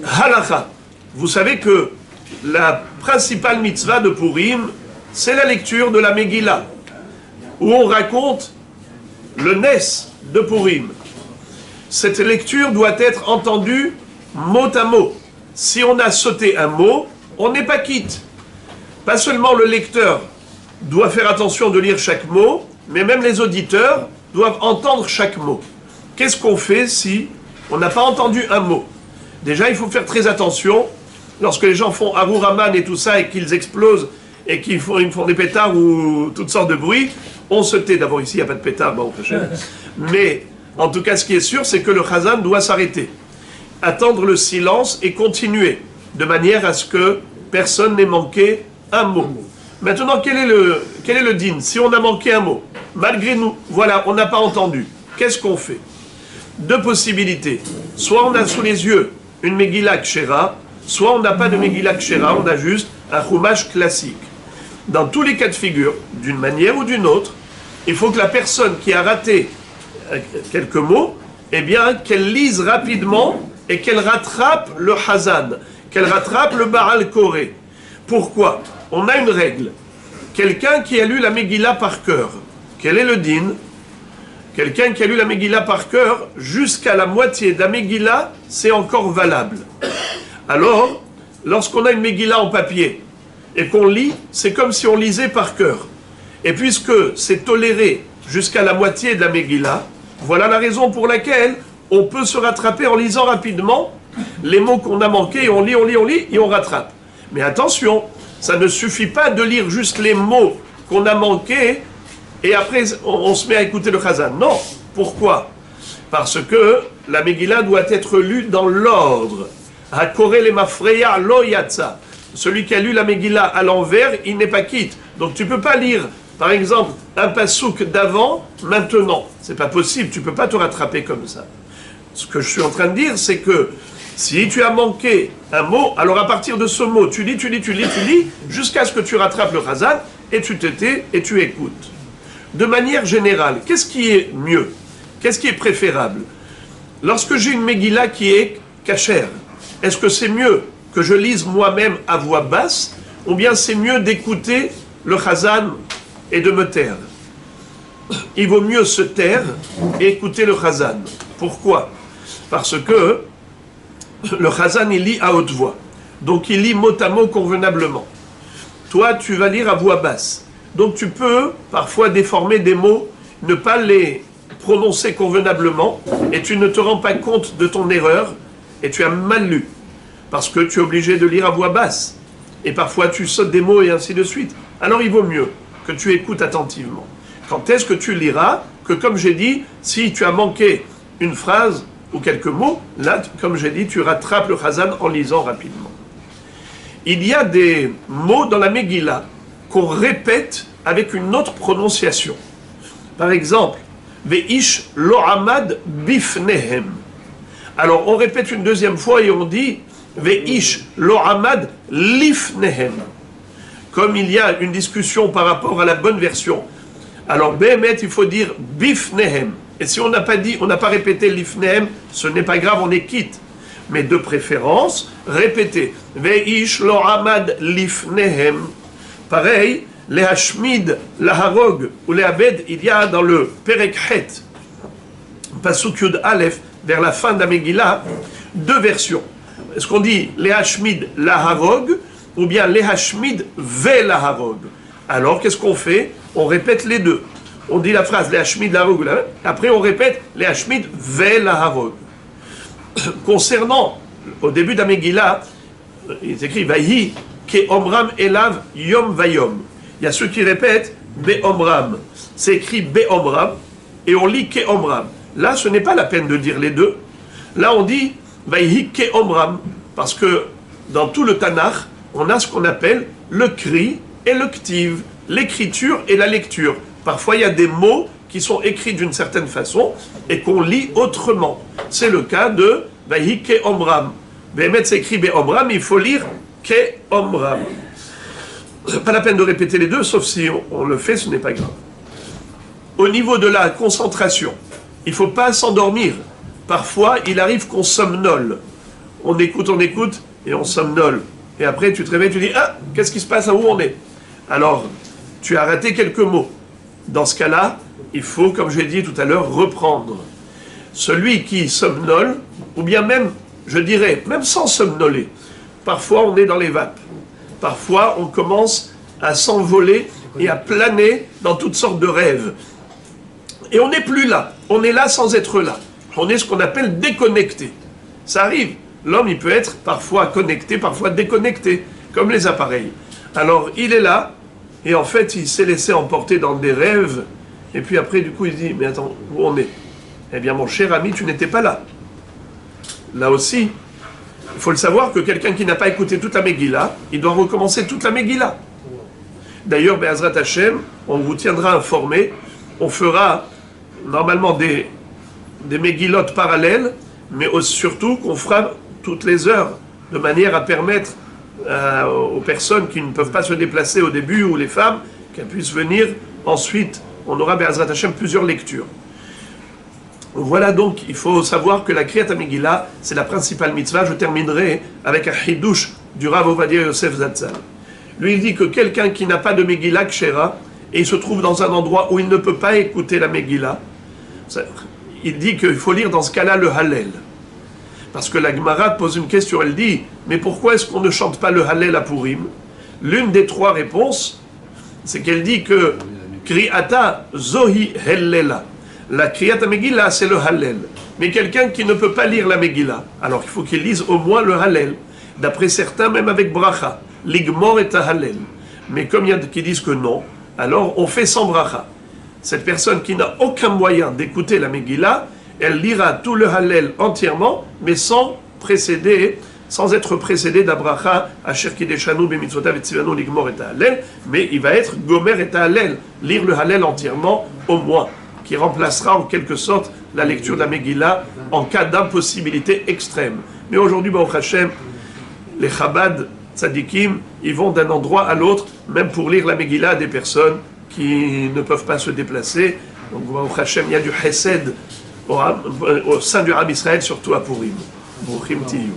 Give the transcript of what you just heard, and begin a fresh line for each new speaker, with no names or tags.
Halacha. Vous savez que la principale mitzvah de Purim, c'est la lecture de la Megillah, où on raconte le Nes de Purim. Cette lecture doit être entendue mot à mot. Si on a sauté un mot, on n'est pas quitte. Pas seulement le lecteur doit faire attention de lire chaque mot, mais même les auditeurs doivent entendre chaque mot. Qu'est-ce qu'on fait si on n'a pas entendu un mot? Déjà, il faut faire très attention. Lorsque les gens font Arouraman et tout ça, et qu'ils explosent, et qu'ils font des pétards ou toutes sortes de bruits, on se tait. D'abord, ici, il n'y a pas de pétards, bon, mais en tout cas, ce qui est sûr, c'est que le chazan doit s'arrêter, attendre le silence et continuer, de manière à ce que personne n'ait manqué un mot. Maintenant, quel est le din? Si on a manqué un mot, malgré nous, voilà, on n'a pas entendu, qu'est-ce qu'on fait? Deux possibilités. Soit on a sous les yeux une Megillah Kshera, soit on n'a pas de Megillah Kshera, on a juste un chumash classique. Dans tous les cas de figure, d'une manière ou d'une autre, il faut que la personne qui a raté quelques mots, eh bien, qu'elle lise rapidement et qu'elle rattrape le Hazan, qu'elle rattrape le Baal Koré. Pourquoi? On a une règle. Quelqu'un qui a lu la Megillah par cœur, quel est le din? Quelqu'un qui a lu la Megillah par cœur, jusqu'à la moitié de la Megillah, c'est encore valable. Alors, lorsqu'on a une Megillah en papier et qu'on lit, c'est comme si on lisait par cœur. Et puisque c'est toléré jusqu'à la moitié de la Megillah, voilà la raison pour laquelle on peut se rattraper en lisant rapidement les mots qu'on a manqués, et on lit, et on rattrape. Mais attention, ça ne suffit pas de lire juste les mots qu'on a manqués, et après on se met à écouter le Chazan. Non, pourquoi? Parce que la Megillah doit être lue dans l'ordre. Hakore le mafreya lo yatsa. Celui qui a lu la Megillah à l'envers, il n'est pas quitte. Donc tu ne peux pas lire, par exemple, un pasouk d'avant, maintenant. C'est pas possible, tu ne peux pas te rattraper comme ça. Ce que je suis en train de dire, c'est que si tu as manqué un mot, alors à partir de ce mot, tu lis, jusqu'à ce que tu rattrapes le Chazan, et tu te tais et tu écoutes. De manière générale, qu'est-ce qui est mieux? Qu'est-ce qui est préférable? Lorsque j'ai une Megillah qui est cachère, est-ce que c'est mieux que je lise moi-même à voix basse, ou bien c'est mieux d'écouter le Chazan et de me taire? Il vaut mieux se taire et écouter le Chazan. Pourquoi? Parce que le Chazan, il lit à haute voix. Donc il lit mot à mot convenablement. Toi, tu vas lire à voix basse. Donc tu peux parfois déformer des mots, ne pas les prononcer convenablement, et tu ne te rends pas compte de ton erreur, et tu as mal lu. Parce que tu es obligé de lire à voix basse. Et parfois tu sautes des mots et ainsi de suite. Alors il vaut mieux que tu écoutes attentivement. Quand est-ce que tu liras? Que comme j'ai dit, si tu as manqué une phrase ou quelques mots, là, comme j'ai dit, tu rattrapes le Chazan en lisant rapidement. Il y a des mots dans la Megillah qu'on répète avec une autre prononciation. Par exemple, Ve'ish lo amad bifnehem. Alors on répète une deuxième fois et on dit Ve'ish lo amad lifnehem. Comme il y a une discussion par rapport à la bonne version. Alors Behemet, il faut dire bifnehem. Et si on n'a pas dit, on n'a pas répété l'ifnehem, ce n'est pas grave, on est quitte. Mais de préférence, répétez. Ve'ish lo amad lifnehem. Pareil, les hashmid, la harog ou les abed, il y a dans le Perek Het, Pasuk Yud Aleph, vers la fin de la Megillah, deux versions. Est-ce qu'on dit les hashmid, la harog, ou bien les hashmid, ve la harog? Alors, qu'est-ce qu'on fait? On répète les deux. On dit la phrase, les hashmid, la harog, après on répète les hashmid, ve la harog. Concernant, au début de la Megillah, il est écrit, Vayi, ke omram elav yom vayom. Il y a ceux qui répètent be omram. C'est écrit be omram, et on lit ke omram. Là, ce n'est pas la peine de dire les deux. Là, on dit Vayi ke omram, parce que dans tout le Tanakh, on a ce qu'on appelle le cri et le ktiv, l'écriture et la lecture. Parfois, il y a des mots qui sont écrits d'une certaine façon et qu'on lit autrement. C'est le cas de Vayi ke omram. Behemet s'écrit be omram, il faut lire ke omram. Pas la peine de répéter les deux, sauf si on le fait, ce n'est pas grave. Au niveau de la concentration, il ne faut pas s'endormir. Parfois, il arrive qu'on somnole. on écoute, et on somnole. Et après, tu te réveilles, tu dis, ah, qu'est-ce qui se passe, où on est? Alors, tu as raté quelques mots. Dans ce cas-là, il faut, comme j'ai dit tout à l'heure, reprendre. Celui qui somnole, ou bien même, je dirais, même sans somnoler, parfois on est dans les vapes. Parfois, on commence à s'envoler et à planer dans toutes sortes de rêves. Et on n'est plus là. On est là sans être là. On est ce qu'on appelle déconnecté. Ça arrive. L'homme, il peut être parfois connecté, parfois déconnecté, comme les appareils. Alors, il est là, et en fait, il s'est laissé emporter dans des rêves, et puis après, du coup, il dit, mais attends, où on est? Eh bien, mon cher ami, tu n'étais pas là. Là aussi, il faut le savoir que quelqu'un qui n'a pas écouté toute la Megillah, il doit recommencer toute la Megillah. D'ailleurs, Be'ezrat Hashem, on vous tiendra informé, on fera normalement des Megillot parallèles, mais surtout qu'on fera toutes les heures, de manière à permettre aux personnes qui ne peuvent pas se déplacer au début, ou les femmes, qu'elles puissent venir ensuite. On aura Be'ezrat Hashem plusieurs lectures. Voilà donc, il faut savoir que la Kriyat Megillah, c'est la principale mitzvah. Je terminerai avec un hidouche du Rav Ovadia Yosef Zatzal. Lui, il dit que quelqu'un qui n'a pas de Megillah Kshera, et il se trouve dans un endroit où il ne peut pas écouter la Megillah, il dit qu'il faut lire dans ce cas-là le Hallel. Parce que la Gemara pose une question, elle dit, mais pourquoi est-ce qu'on ne chante pas le Hallel à Purim? L'une des trois réponses, c'est qu'elle dit que Kriyata Zohi Hellela. La Kriyat Megillah, c'est le Hallel. Mais quelqu'un qui ne peut pas lire la Megillah, alors il faut qu'il lise au moins le Hallel. D'après certains, même avec Bracha. L'Igmor est un Hallel. Mais comme il y a qui disent que non, alors on fait sans Bracha. Cette personne qui n'a aucun moyen d'écouter la Megillah, elle lira tout le Hallel entièrement, mais sans être précédé d'Abracha, Asher Kideshanu Bemitzvotav et Tzivanu l'Igmor et Hallel, mais il va être Gomer et Hallel, lire le Hallel entièrement au moins, qui remplacera en quelque sorte la lecture de la Megillah en cas d'impossibilité extrême. Mais aujourd'hui, Baruch Hashem, les Chabad Tzadikim, ils vont d'un endroit à l'autre, même pour lire la Megillah à des personnes qui ne peuvent pas se déplacer. Donc, Baruch Hashem, il y a du Chesed au sein du Rab Israël, surtout à Purim. Bruchim Tiyu.